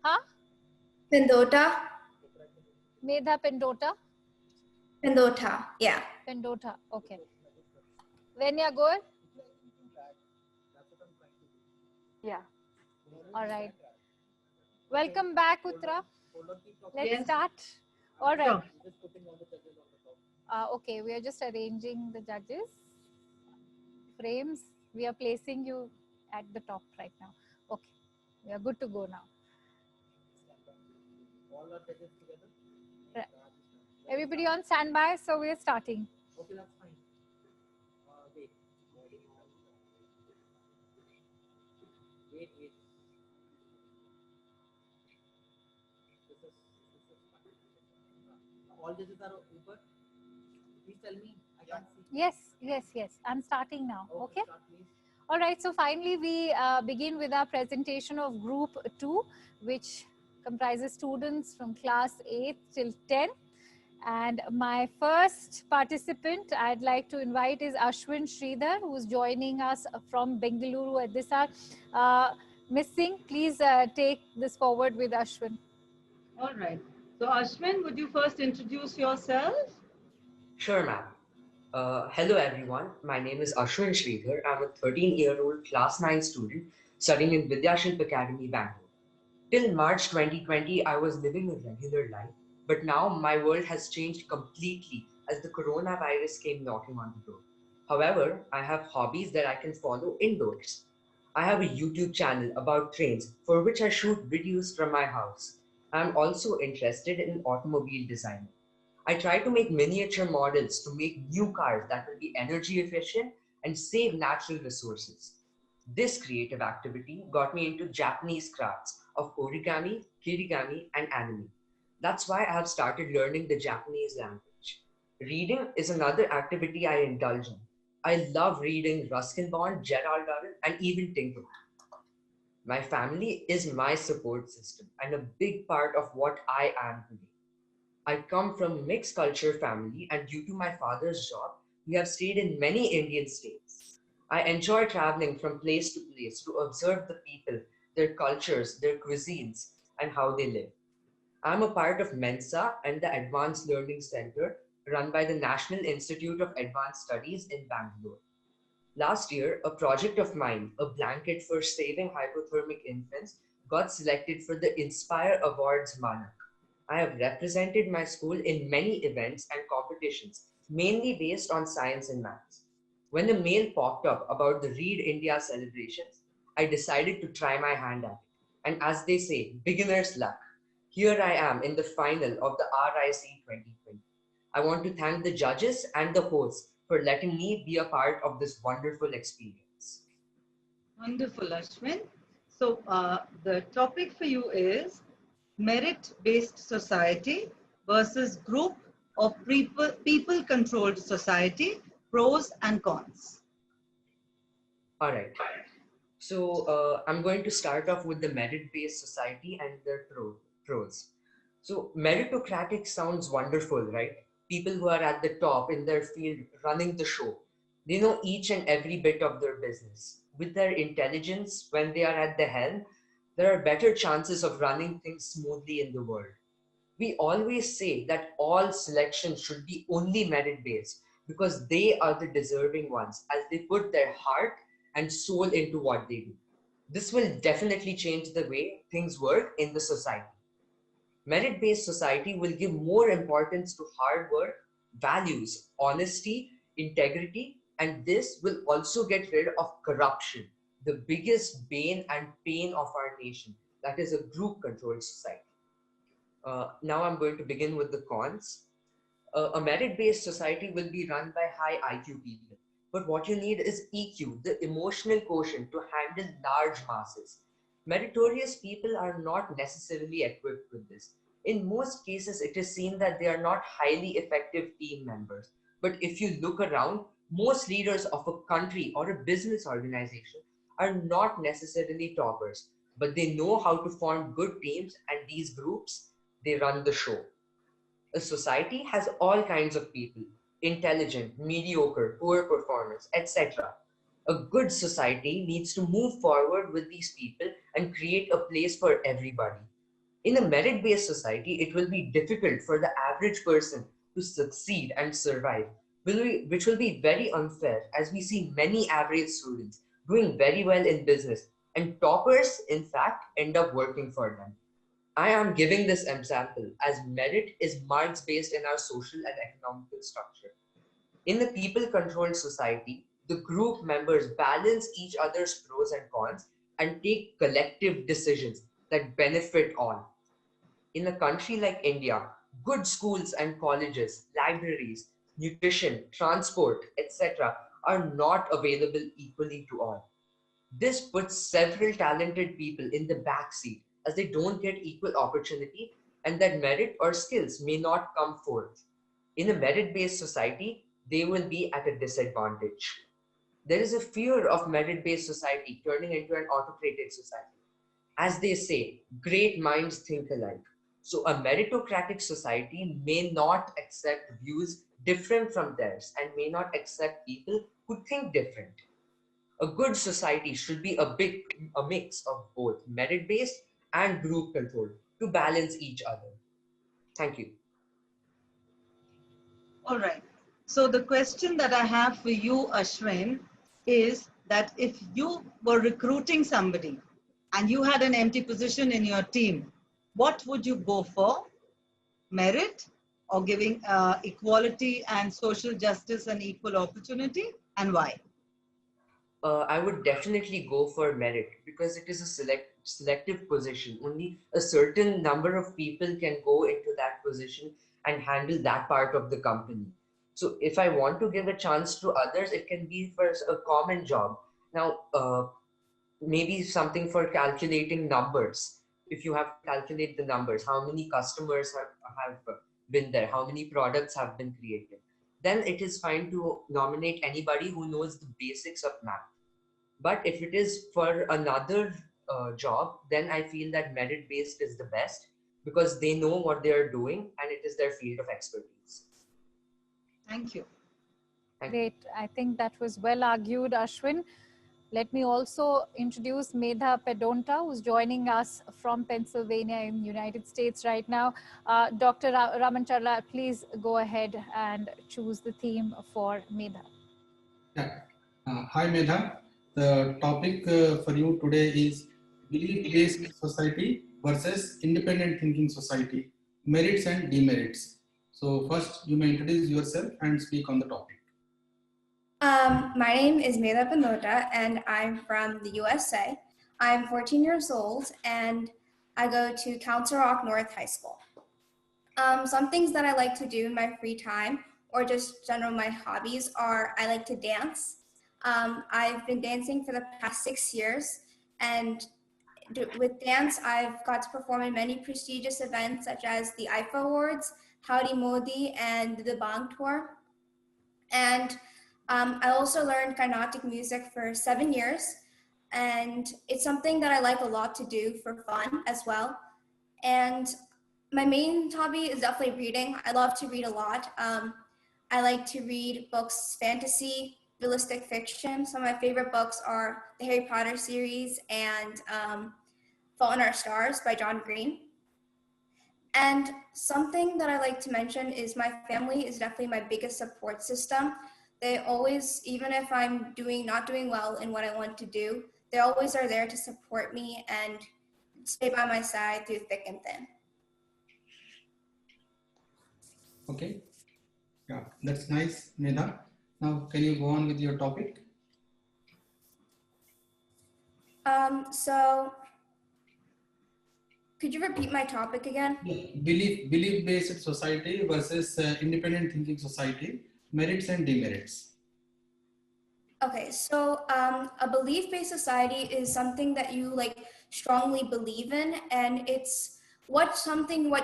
Huh? Pendota. Medha Pendota? Pendota, yeah. Pendota, okay. Venya, go ahead. Yeah. All right. Welcome back, Uttara. Let's start. All right. Okay, we are just arranging the judges' frames. We are placing you at the top right now. Okay, we are good to go now. Right. Everybody on standby, so we are starting. Okay, that's fine. Wait. Wait. This is fine. All judges are over. Please tell me. I can't see. Yes. I'm starting now. Okay. Start, please. All right. So finally, we begin with our presentation of Group 2, which comprises students from class 8 till 10. And my first participant I'd like to invite is Ashwin Sridhar, who's joining us from Bengaluru at this hour. Miss Singh, please take this forward with Ashwin. All right. So Ashwin, would you first introduce yourself? Sure, ma'am. Hello, everyone. My name is Ashwin Sridhar. I'm a 13-year-old class 9 student studying in Vidyashilp Academy, Bangalore. Till March 2020, I was living a regular life, but now my world has changed completely as the coronavirus came knocking on the door. However, I have hobbies that I can follow indoors. I have a YouTube channel about trains for which I shoot videos from my house. I'm also interested in automobile design. I try to make miniature models to make new cars that will be energy efficient and save natural resources. This creative activity got me into Japanese crafts of origami, kirigami, and anime. That's why I have started learning the Japanese language. Reading is another activity I indulge in. I love reading Ruskin Bond, Gerald Darwin, and even Tinker. My family is my support system and a big part of what I am today. I come from a mixed culture family, and due to my father's job, we have stayed in many Indian states. I enjoy traveling from place to place to observe the people, their cultures, their cuisines, and how they live. I'm a part of Mensa and the Advanced Learning Center run by the National Institute of Advanced Studies in Bangalore. Last year, a project of mine, a blanket for saving hypothermic infants, got selected for the Inspire Awards Manak. I have represented my school in many events and competitions, mainly based on science and maths. When a mail popped up about the Read India celebrations, I decided to try my hand at it. And as they say, beginner's luck. Here I am in the final of the RIC 2020. I want to thank the judges and the hosts for letting me be a part of this wonderful experience. Wonderful, Ashwin. So the topic for you is merit-based society versus group of people-controlled society, pros and cons. All right. So I'm going to start off with the merit-based society and their pros. So meritocratic sounds wonderful, right? People who are at the top in their field running the show. They know each and every bit of their business. With their intelligence, when they are at the helm, there are better chances of running things smoothly in the world. We always say that all selections should be only merit-based because they are the deserving ones as they put their heart and soul into what they do. This will definitely change the way things work in the society. Merit-based society will give more importance to hard work, values, honesty, integrity, and this will also get rid of corruption, the biggest bane and pain of our nation, that is a group-controlled society. Now I'm going to begin with the cons. A merit-based society will be run by high IQ people. But what you need is EQ, the emotional quotient to handle large masses. Meritorious people are not necessarily equipped with this. In most cases, it is seen that they are not highly effective team members. But if you look around, most leaders of a country or a business organization are not necessarily toppers, but they know how to form good teams, and these groups, they run the show. A society has all kinds of people, intelligent, mediocre, poor performers, etc. A good society needs to move forward with these people and create a place for everybody. In a merit-based society, it will be difficult for the average person to succeed and survive, which will be very unfair as we see many average students doing very well in business and toppers, in fact, end up working for them. I am giving this example as merit is marks based in our social and economical structure. In a people-controlled society, the group members balance each other's pros and cons and take collective decisions that benefit all. In a country like India, good schools and colleges, libraries, nutrition, transport, etc. are not available equally to all. This puts several talented people in the backseat as they don't get equal opportunity and that merit or skills may not come forth. In a merit-based society, they will be at a disadvantage. There is a fear of merit-based society turning into an autocrated society. As they say, great minds think alike. So a meritocratic society may not accept views different from theirs and may not accept people who think different. A good society should be a mix of both merit-based and group control to balance each other. Thank you. All right. So the question that I have for you, Ashwin, is that if you were recruiting somebody and you had an empty position in your team, what would you go for? Merit or giving equality and social justice and equal opportunity, and why? I would definitely go for merit because it is a selective position. Only a certain number of people can go into that position and handle that part of the company. So if I want to give a chance to others, it can be for a common job. Now, maybe something for calculating numbers. If you have to calculate the numbers, how many customers have been there, how many products have been created, then it is fine to nominate anybody who knows the basics of math. But if it is for another job, then I feel that merit based is the best because they know what they are doing and it is their field of expertise. Thank you. Great. I think that was well argued, Ashwin. Let me also introduce Medha Pedonta, who's joining us from Pennsylvania in United States right now. Dr. Ramancharla, please go ahead and choose the theme for Medha. Yeah. Hi, Medha. The topic for you today is belief-based society versus independent thinking society, merits and demerits. So first, you may introduce yourself and speak on the topic. My name is Medha Panota, and I'm from the USA. I'm 14 years old, and I go to Council Rock North High School. Some things that I like to do in my free time, or just general my hobbies, are I like to dance. I've been dancing for the past 6 years, and with dance, I've got to perform in many prestigious events such as the IFA Awards, Howdy Modi, and the Bang Tour. And I also learned Carnatic music for 7 years, and it's something that I like a lot to do for fun as well. And my main hobby is definitely reading. I love to read a lot. I like to read books, fantasy, realistic fiction. Some of my favorite books are the Harry Potter series and Fault in Our Stars by John Green. And something that I like to mention is my family is definitely my biggest support system. They always, even if I'm not doing well in what I want to do, they always are there to support me and stay by my side through thick and thin. Okay. Yeah, that's nice, Medha. Now, can you go on with your topic? So could you repeat my topic again? Belief-based society versus independent thinking society, merits and demerits. Okay, so a belief-based society is something that you strongly believe in, and it's what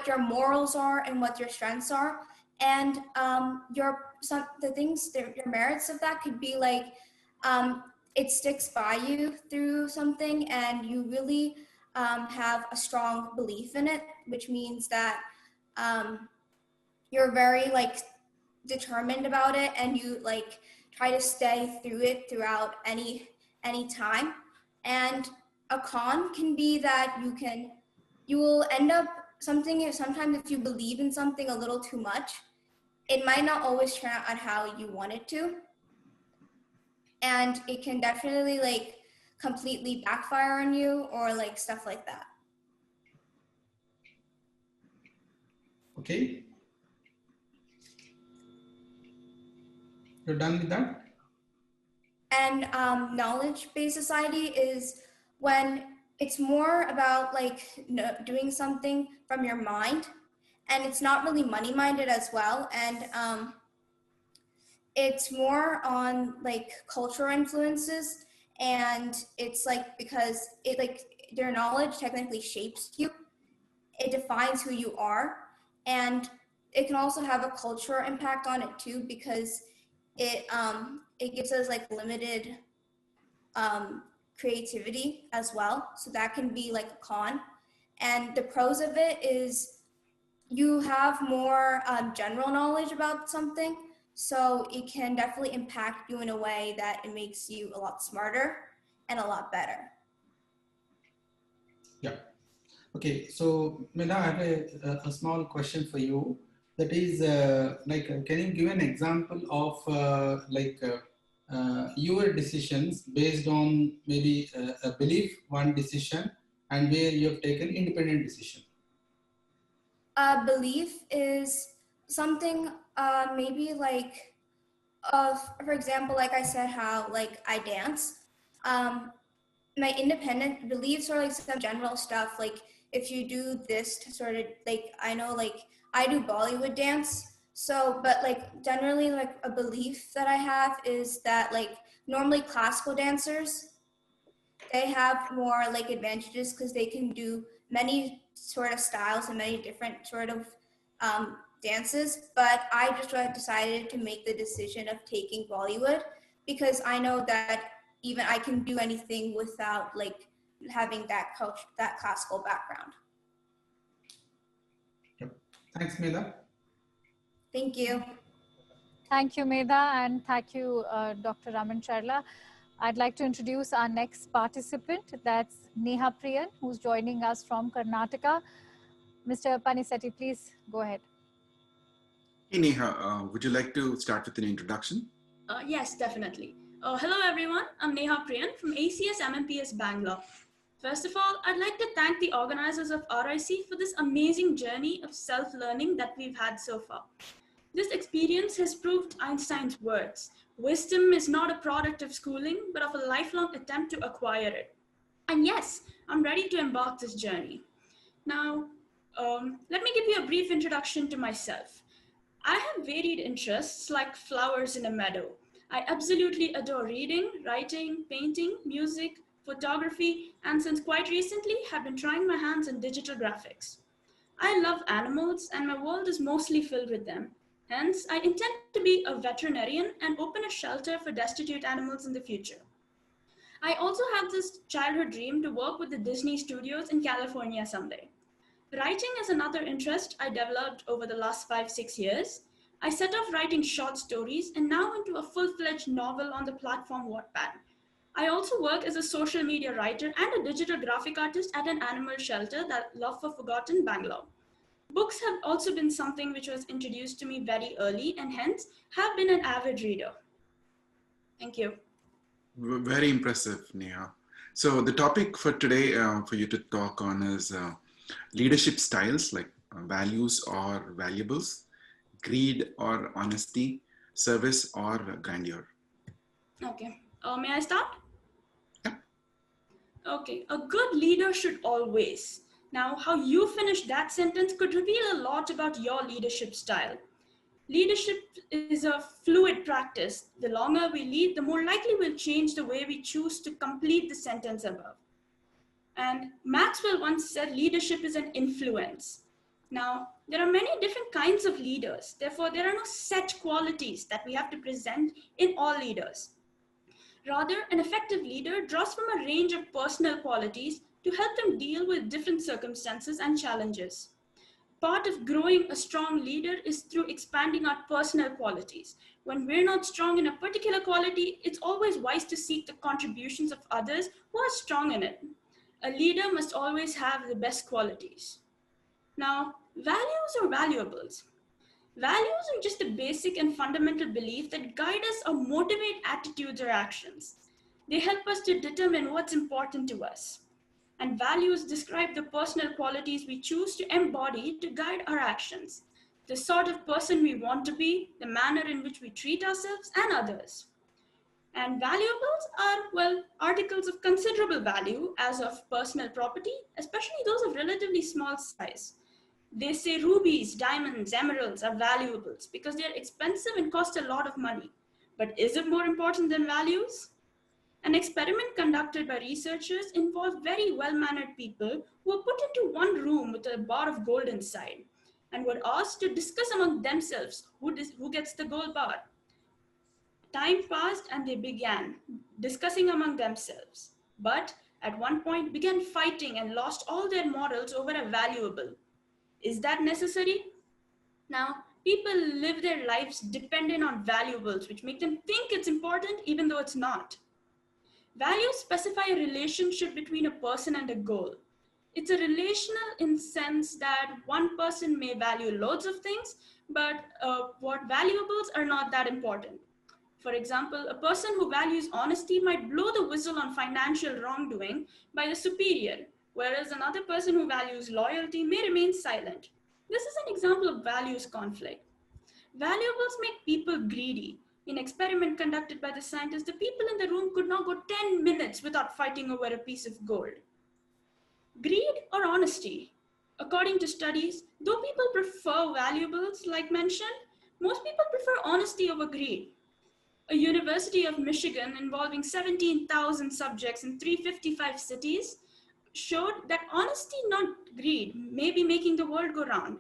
your morals are and what your strengths are, and your merits of that could be it sticks by you through something, and you really have a strong belief in it, which means that you're very determined about it, and you try to stay through it throughout any time. And a con can be that you will end up sometimes if you believe in something a little too much, it might not always turn out how you want it to. And it can definitely like completely backfire on you or like stuff like that. Okay. You're done with that? And knowledge-based society is when it's more about like doing something from your mind, and it's not really money-minded as well. And it's more on like cultural influences, and it's like because it like their knowledge technically shapes you, it defines who you are, and it can also have a cultural impact on it too, because it gives us like limited creativity as well, so that can be like a con. And the pros of it is you have more general knowledge about something, so it can definitely impact you in a way that it makes you a lot smarter and a lot better. Yeah. Okay. So, Mela, I have a small question for you. That is, can you give an example of your decisions based on maybe a belief, one decision, and where you have taken independent decision? Belief is something maybe like for example, like I said, how like I dance. My independent beliefs are like some general stuff, like if you do this to sort of like, I know like I do Bollywood dance, so but like generally like a belief that I have is that like normally classical dancers, they have more like advantages because they can do many sort of styles and many different sort of dances. But I just decided to make the decision of taking Bollywood because I know that even I can do anything without like having that culture, that classical background. Yep. Thanks, Mela. Thank you. Thank you, Medha, and thank you, Dr. Raman Charla. I'd like to introduce our next participant. That's Neha Priyan, who's joining us from Karnataka. Mr. Panisetti, please go ahead. Hey Neha, would you like to start with an introduction? Yes, definitely. Hello everyone, I'm Neha Priyan from ACS MMPS Bangalore. First of all, I'd like to thank the organizers of RIC for this amazing journey of self-learning that we've had so far. This experience has proved Einstein's words: wisdom is not a product of schooling, but of a lifelong attempt to acquire it. And yes, I'm ready to embark this journey. Now, let me give you a brief introduction to myself. I have varied interests like flowers in a meadow. I absolutely adore reading, writing, painting, music, photography, and since quite recently have been trying my hands in digital graphics. I love animals and my world is mostly filled with them. Hence, I intend to be a veterinarian and open a shelter for destitute animals in the future. I also have this childhood dream to work with the Disney studios in California someday. Writing is another interest I developed over the last 5-6 years. I set off writing short stories and now into a full-fledged novel on the platform Wattpad. I also work as a social media writer and a digital graphic artist at an animal shelter, that Love for Forgotten, Bangalore. Books have also been something which was introduced to me very early and hence have been an avid reader. Thank you. Very impressive, Neha. So the topic for today for you to talk on is leadership styles, like values or valuables, greed or honesty, service or grandeur. Okay, may I start? Yeah. Okay, a good leader should always. Now, how you finish that sentence could reveal a lot about your leadership style. Leadership is a fluid practice. The longer we lead, the more likely we'll change the way we choose to complete the sentence above. And Maxwell once said leadership is an influence. Now, there are many different kinds of leaders. Therefore, there are no set qualities that we have to present in all leaders. Rather, an effective leader draws from a range of personal qualities to help them deal with different circumstances and challenges. Part of growing a strong leader is through expanding our personal qualities. When we're not strong in a particular quality, it's always wise to seek the contributions of others who are strong in it. A leader must always have the best qualities. Now, values or valuables. Values are just the basic and fundamental belief that guide us or motivate attitudes or actions. They help us to determine what's important to us. And values describe the personal qualities we choose to embody to guide our actions, the sort of person we want to be, the manner in which we treat ourselves and others. And valuables are, well, articles of considerable value as of personal property, especially those of relatively small size. They say rubies, diamonds, emeralds are valuables because they're expensive and cost a lot of money. But is it more important than values? An experiment conducted by researchers involved very well-mannered people who were put into one room with a bar of gold inside and were asked to discuss among themselves who gets the gold bar. Time passed and they began discussing among themselves, but at one point began fighting and lost all their morals over a valuable. Is that necessary? Now, people live their lives dependent on valuables, which make them think it's important even though it's not. Values specify a relationship between a person and a goal. It's a relational in the sense that one person may value loads of things, but what valuables are not that important. For example, a person who values honesty might blow the whistle on financial wrongdoing by the superior, whereas another person who values loyalty may remain silent. This is an example of values conflict. Valuables make people greedy. In an experiment conducted by the scientists, the people in the room could not go 10 minutes without fighting over a piece of gold. Greed or honesty? According to studies, though people prefer valuables, like mentioned, most people prefer honesty over greed. A University of Michigan involving 17,000 subjects in 355 cities showed that honesty, not greed, may be making the world go round.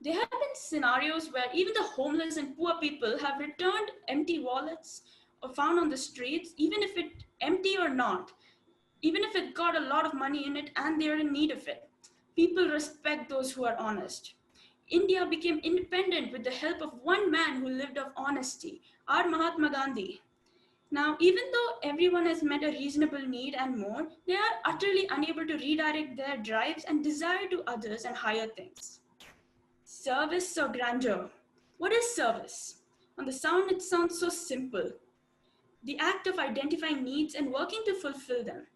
There have been scenarios where even the homeless and poor people have returned empty wallets or found on the streets, even if it empty or not, even if it got a lot of money in it and they're in need of it. People respect those who are honest. India became independent with the help of one man who lived of honesty, our Mahatma Gandhi. Now, even though everyone has met a reasonable need and more, they are utterly unable to redirect their drives and desire to others and higher things. Service or grandeur? What is service? On the sound, it sounds so simple. The act of identifying needs and working to fulfill them.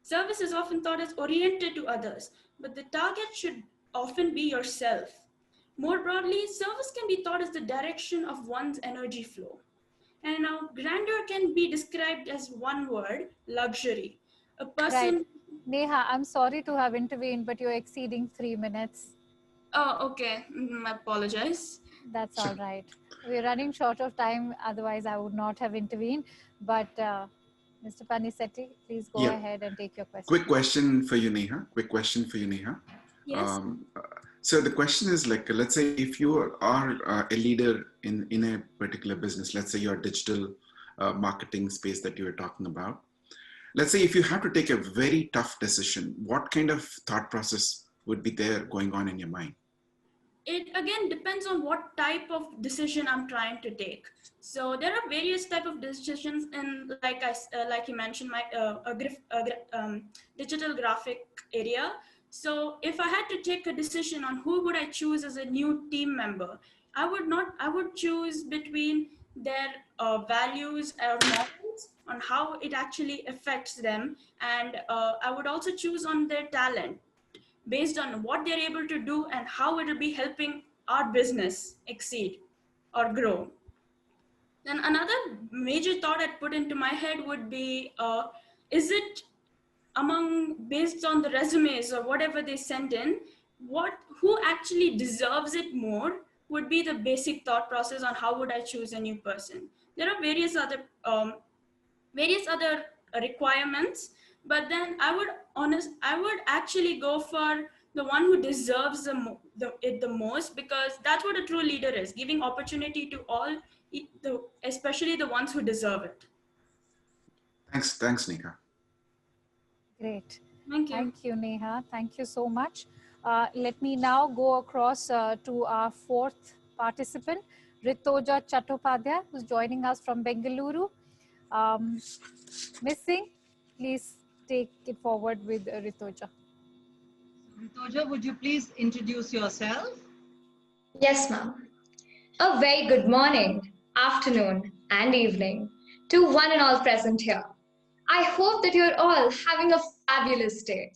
Service is often thought as oriented to others, but the target should often be yourself. More broadly, service can be thought as the direction of one's energy flow. And now, grandeur can be described as one word, luxury. A person... Right. Neha, I'm sorry to have intervened, but you're exceeding 3 minutes. Oh, okay. I apologize. That's all right. We're running short of time. Otherwise, I would not have intervened. But Mr. Panisetti, please go ahead and take your question. Quick question for you, Neha. Yes. So the question is like, let's say if you are a leader in a particular business, let's say your digital marketing space that you were talking about. Let's say if you have to take a very tough decision, what kind of thought process would be there going on in your mind? It again depends on what type of decision I'm trying to take. So there are various type of decisions, and like you mentioned, my digital graphic area. So if I had to take a decision on who would I choose as a new team member, I would choose between their values or morals on how it actually affects them, and I would also choose on their talent, based on what they're able to do and how it will be helping our business exceed or grow. Then another major thought I'd put into my head would be, is it based on the resumes or whatever they send in, who actually deserves it more would be the basic thought process on how would I choose a new person. There are various other requirements, but then I would actually go for the one who deserves it the most, because that's what a true leader is, giving opportunity to all, especially the ones who deserve it. Thanks, Neha. Great. Thank you. Thank you, Neha. Thank you so much. Let me now go across to our fourth participant, Ritoja Chattopadhyay, who's joining us from Bengaluru. Miss Singh, please take it forward with Ritoja. Ritoja, would you please introduce yourself? Yes, ma'am. A very good morning, afternoon, and evening to one and all present here. I hope that you're all having a fabulous day.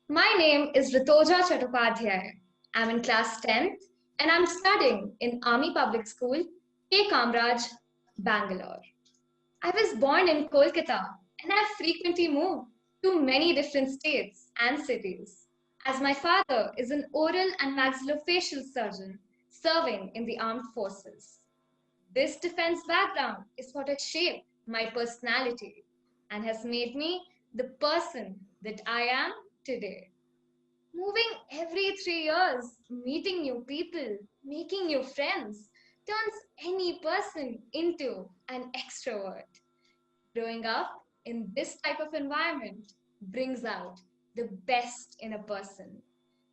My name is Ritoja Chattopadhyay. I'm in class 10th and I'm studying in Army Public School, K. Kamraj, Bangalore. I was born in Kolkata and I've frequently moved to many different states and cities, as my father is an oral and maxillofacial surgeon serving in the armed forces. This defense background is what has shaped my personality and has made me the person that I am today. Moving every 3 years, meeting new people, making new friends, turns any person into an extrovert. Growing up in this type of environment brings out the best in a person,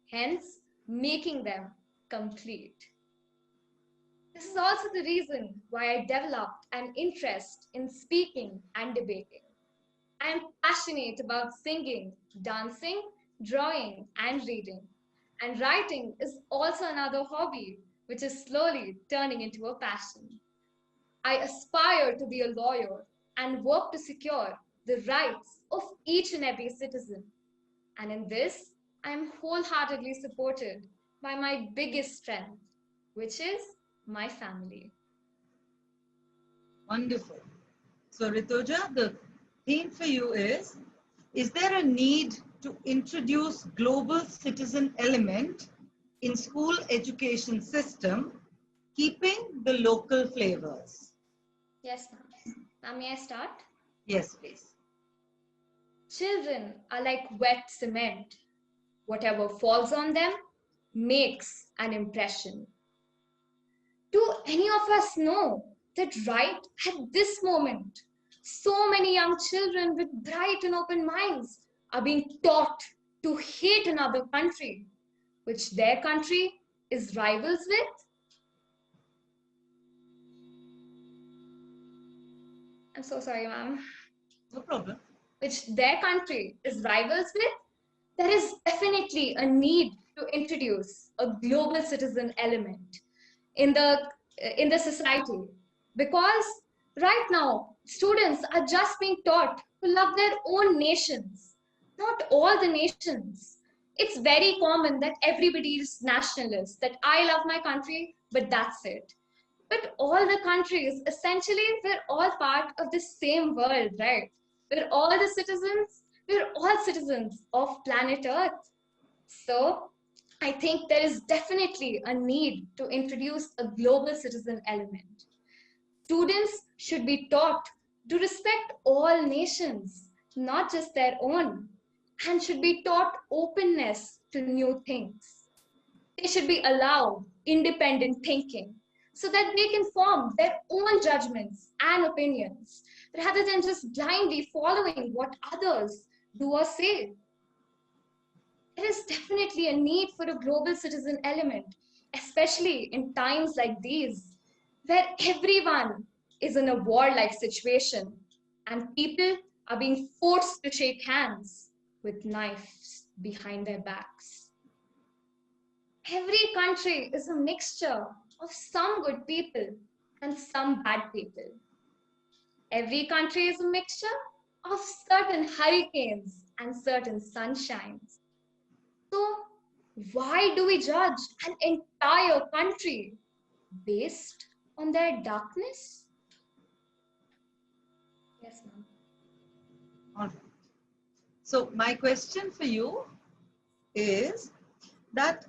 hence making them complete. This is also the reason why I developed an interest in speaking and debating. I am passionate about singing, dancing, drawing, and reading. And writing is also another hobby, which is slowly turning into a passion. I aspire to be a lawyer and work to secure the rights of each and every citizen. And in this, I am wholeheartedly supported by my biggest strength, which is my family. Wonderful. So Ritoja, the theme for you is there a need to introduce global citizen element in school education system, keeping the local flavors? Yes, ma'am. Now, may I start? Yes, please. Children are like wet cement. Whatever falls on them makes an impression. Do any of us know that right at this moment, so many young children with bright and open minds are being taught to hate another country, which their country is rivals with? I'm so sorry, ma'am. No problem. Which their country is rivals with? There is definitely a need to introduce a global citizen element in the society, because right now students are just being taught to love their own nations, not all the nations. It's very common that everybody is nationalist, that I love my country, but that's it. But all the countries, essentially, we're all part of the same world, right? We're all citizens of planet Earth. So I think there is definitely a need to introduce a global citizen element. Students should be taught to respect all nations, not just their own, and should be taught openness to new things. They should be allowed independent thinking so that they can form their own judgments and opinions rather than just blindly following what others do or say. There is definitely a need for a global citizen element, especially in times like these, where everyone is in a warlike situation and people are being forced to shake hands with knives behind their backs. Every country is a mixture of some good people and some bad people. Every country is a mixture of certain hurricanes and certain sunshines. So, why do we judge an entire country based on their darkness? Yes, ma'am. All right. So my question for you is that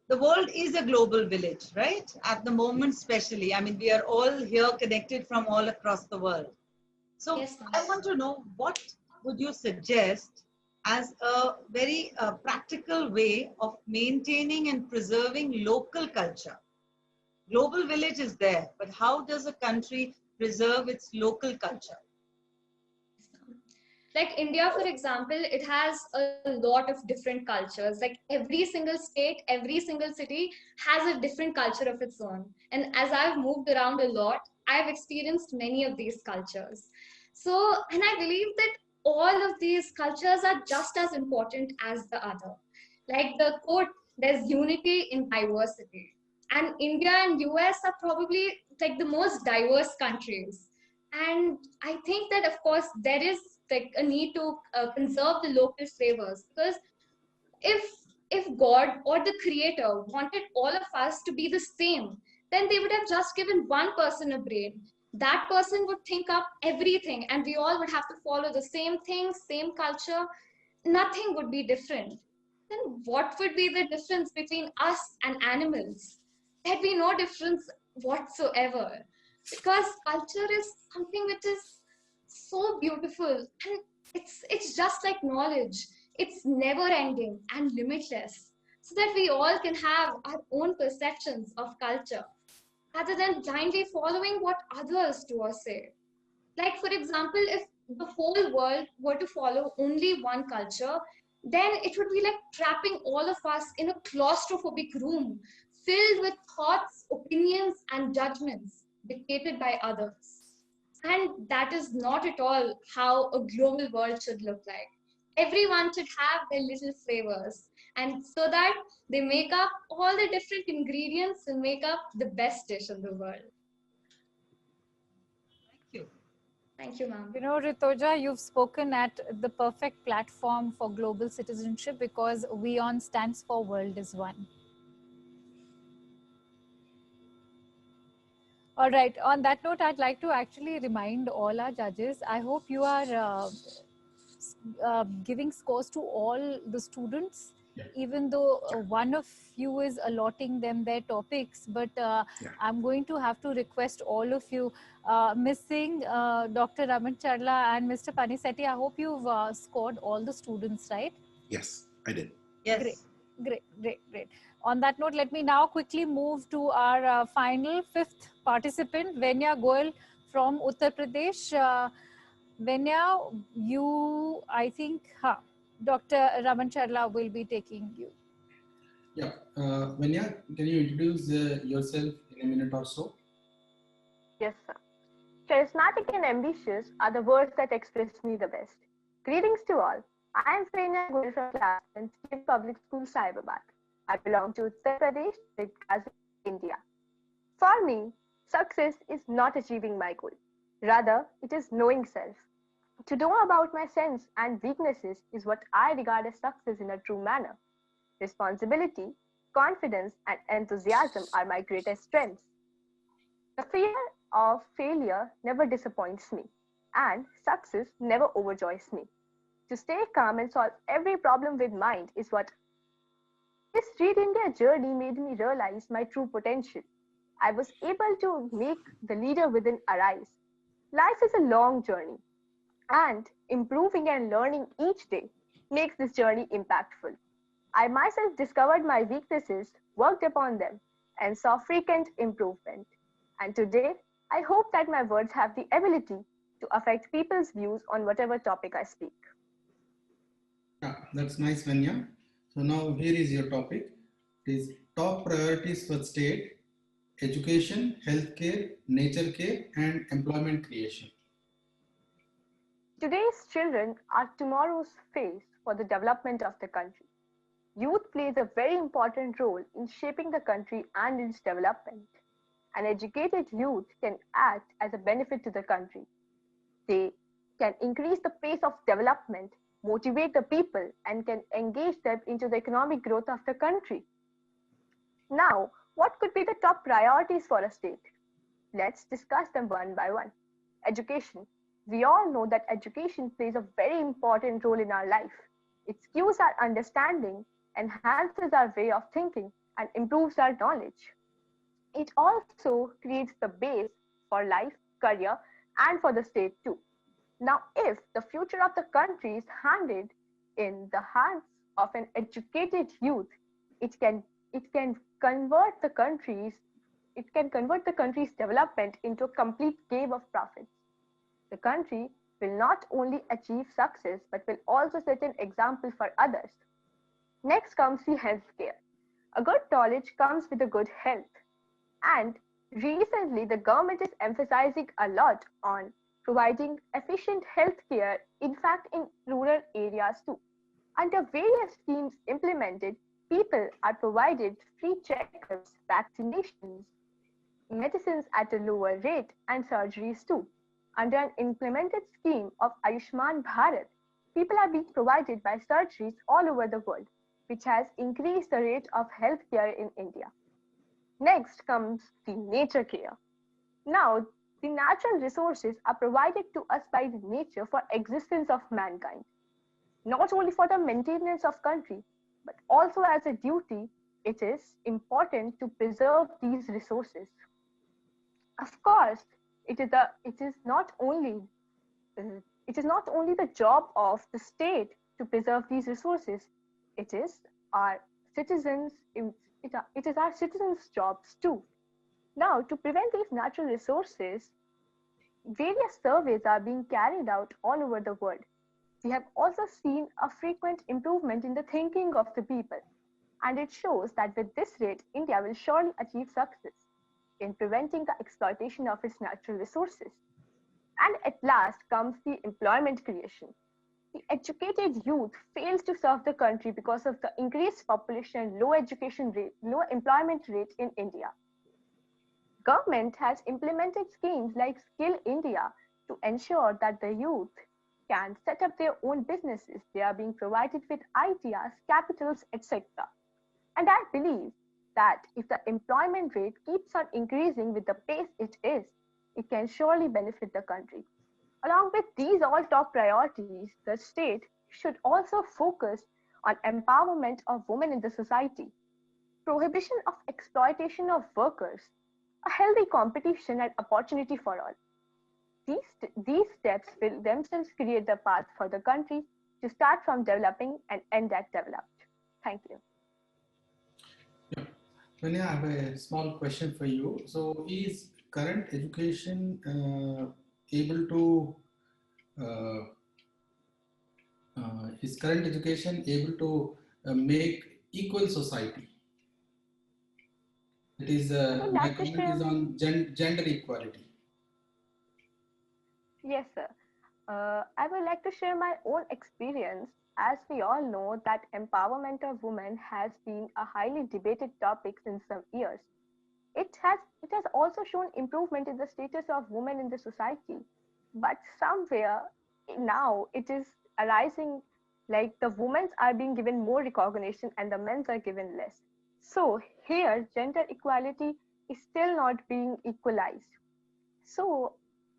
the world is a global village, right? At the moment, especially. I mean, we are all here connected from all across the world. So Yes, ma'am. I want to know, what would you suggest as a very practical way of maintaining and preserving local culture? Global village is there, but how does a country preserve its local culture? Like India, for example, it has a lot of different cultures. Like every single state, every single city has a different culture of its own. And as I've moved around a lot, I've experienced many of these cultures. So, and I believe that all of these cultures are just as important as the other. Like the quote, there's unity in diversity. And India and US are probably like the most diverse countries. And I think that, of course, there is like a need to conserve the local flavors, because if if God or the creator wanted all of us to be the same, then they would have just given one person a brain. That person would think up everything and we all would have to follow the same thing, same culture. Nothing would be different. Then what would be the difference between us and animals? There'd be no difference whatsoever, because culture is something which is so beautiful, and it's just like knowledge. It's never ending and limitless, so that we all can have our own perceptions of culture rather than blindly following what others do or say. Like, for example, if the whole world were to follow only one culture, then it would be like trapping all of us in a claustrophobic room filled with thoughts, opinions, and judgments dictated by others. And that is not at all how a global world should look like. Everyone should have their little flavors, and so that they make up all the different ingredients and make up the best dish in the world. Thank you. Thank you, ma'am. You know, Ritoja, you've spoken at the perfect platform for global citizenship, because WION stands for World is One. All right. On that note, I'd like to actually remind all our judges, I hope you are giving scores to all the students, even though one of you is allotting them their topics, but I'm going to have to request all of you, missing Dr. Raman Charla and Mr. Panisetti. I hope you've scored all the students, right? Yes, I did. Yes. Great. On that note, let me now quickly move to our final fifth participant, Venya Goel from Uttar Pradesh. Venya, you, I think, Dr. Raman Charla will be taking you. Yeah, Vanya, can you introduce yourself in a minute or so? Yes, sir. Charismatic and ambitious are the words that express me the best. Greetings to all. I am Fenya Goel from class 10 State Public School, Cyberabad. I belong to Uttar Pradesh, India. For me, success is not achieving my goal. Rather, it is knowing self. To know about my strengths and weaknesses is what I regard as success in a true manner. Responsibility, confidence, and enthusiasm are my greatest strengths. The fear of failure never disappoints me, and success never overjoys me. To stay calm and solve every problem with mind is what this Read India journey made me realize my true potential. I was able to make the leader within arise. Life is a long journey, and improving and learning each day makes this journey impactful. I myself discovered my weaknesses, worked upon them, and saw frequent improvement. And today, I hope that my words have the ability to affect people's views on whatever topic I speak. Yeah, that's nice, Vanya. So now here is your topic. It is top priorities for state: education, healthcare, nature care, and employment creation. Today's children are tomorrow's face for the development of the country. Youth plays a very important role in shaping the country and its development. An educated youth can act as a benefit to the country. They can increase the pace of development, motivate the people, and can engage them into the economic growth of the country. Now, what could be the top priorities for a state? Let's discuss them one by one. Education. We all know that education plays a very important role in our life. It skews our understanding, enhances our way of thinking, and improves our knowledge. It also creates the base for life, career, and for the state too. Now, if the future of the country is handed in the hands of an educated youth, it can convert the country's development into a complete game of profits. The country will not only achieve success but will also set an example for others. Next comes the healthcare. A good knowledge comes with a good health. And recently, the government is emphasizing a lot on providing efficient healthcare, in fact, in rural areas too. Under various schemes implemented, people are provided free checkups, vaccinations, medicines at a lower rate, and surgeries too. Under an implemented scheme of Ayushman Bharat, people are being provided by surgeries all over the world, which has increased the rate of healthcare in India. Next comes the nature care. Now, the natural resources are provided to us by the nature for existence of mankind, not only for the maintenance of country, but also as a duty. It is important to preserve these resources. Of course, it is not only the job of the state to preserve these resources. It is our citizens. It is our citizens' jobs too. Now, to prevent these natural resources, various surveys are being carried out all over the world. We have also seen a frequent improvement in the thinking of the people, and it shows that with this rate, India will surely achieve success in preventing the exploitation of its natural resources. And at last comes the employment creation. The educated youth fails to serve the country because of the increased population, low education rate, low employment rate in India. Government has implemented schemes like Skill India to ensure that the youth can set up their own businesses. They are being provided with ideas, capitals, etc. And I believe that if the employment rate keeps on increasing with the pace it is, it can surely benefit the country. Along with these all top priorities, the state should also focus on empowerment of women in the society, prohibition of exploitation of workers, a healthy competition and opportunity for all. These steps will themselves create the path for the country to start from developing and end at developed. Thank you. Yeah. Vanya, I have a small question for you. So, is current education able to make equal society? It is my comment is on gender equality. Yes, sir. I would like to share my own experience. As we all know that empowerment of women has been a highly debated topic since some years. It has also shown improvement in the status of women in the society, but somewhere now it is arising like the women are being given more recognition and the men are given less. So here gender equality is still not being equalized. So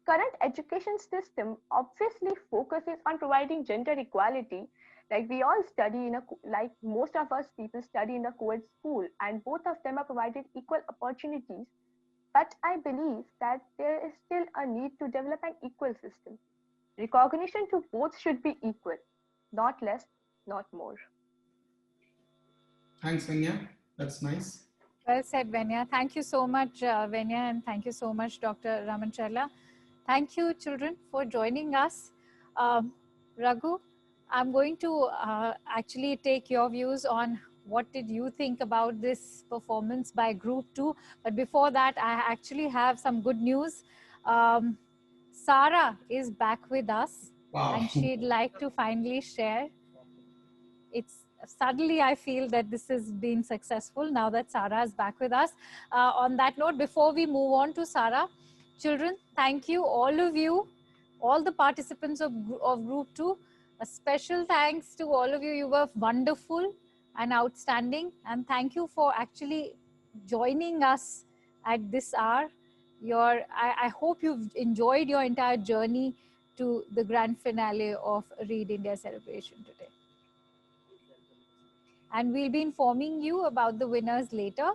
current education system obviously focuses on providing gender equality. Like we all study like most of us people study in a co-ed school, and both of them are provided equal opportunities. But I believe that there is still a need to develop an equal system. Recognition to both should be equal, not less, not more. Thanks, Vanya. That's nice. Well said, Venya. Thank you so much, Venya, and thank you so much, Dr. Ramancharla. Thank you, children, for joining us. Raghu, I'm going to actually take your views on what did you think about this performance by Group 2. But before that, I actually have some good news. Sarah is back with us. Wow. And she'd like to finally share. Suddenly I feel that this has been successful now that Sarah is back with us. On that note, before we move on to Sarah, children, thank you, all of you, all the participants of Group 2. A special thanks to all of you. You were wonderful and outstanding. And thank you for actually joining us at this hour. I hope you've enjoyed your entire journey to the grand finale of Read India celebration today. And we'll be informing you about the winners later.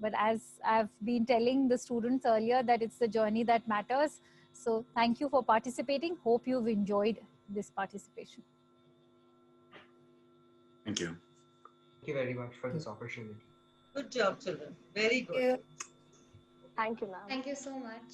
But as I've been telling the students earlier, that it's the journey that matters. So thank you for participating. Hope you've enjoyed this participation. Thank you. Thank you very much for this opportunity. Good job, children. Very good. Thank you, ma'am. Thank you so much.